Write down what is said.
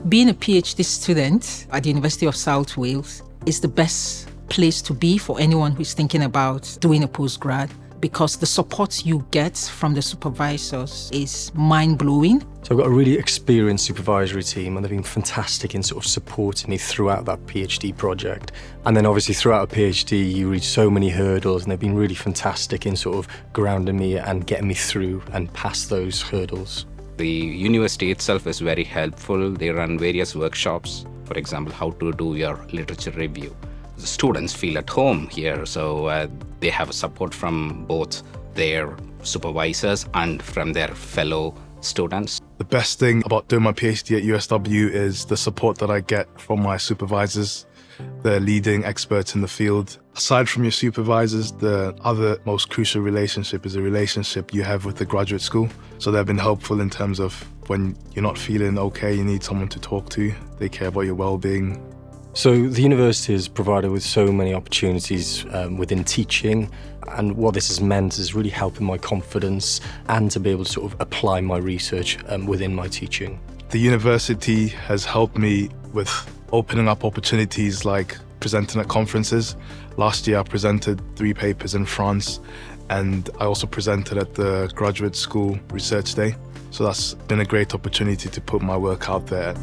Being a PhD student at the University of South Wales is the best place to be for anyone who's thinking about doing a postgrad, because the support you get from the supervisors is mind-blowing. So I've got a really experienced supervisory team, and they've been fantastic in sort of supporting me throughout that PhD project. And then obviously throughout a PhD, you reach so many hurdles, and they've been really fantastic in sort of grounding me and getting me through and past those hurdles. The university itself is very helpful. They run various workshops, for example, how to do your literature review. The students feel at home here, so they have support from both their supervisors and from their fellow students. The best thing about doing my PhD at USW is the support that I get from my supervisors. They're leading experts in the field. Aside from your supervisors, the other most crucial relationship is a relationship you have with the graduate school. So they've been helpful in terms of when you're not feeling okay, you need someone to talk to. They care about your well-being. So the university has provided with so many opportunities within teaching, and what this has meant is really helping my confidence and to be able to sort of apply my research within my teaching. The university has helped me with opening up opportunities like presenting at conferences. Last year I presented 3 papers in France, and I also presented at the graduate school research day. So that's been a great opportunity to put my work out there.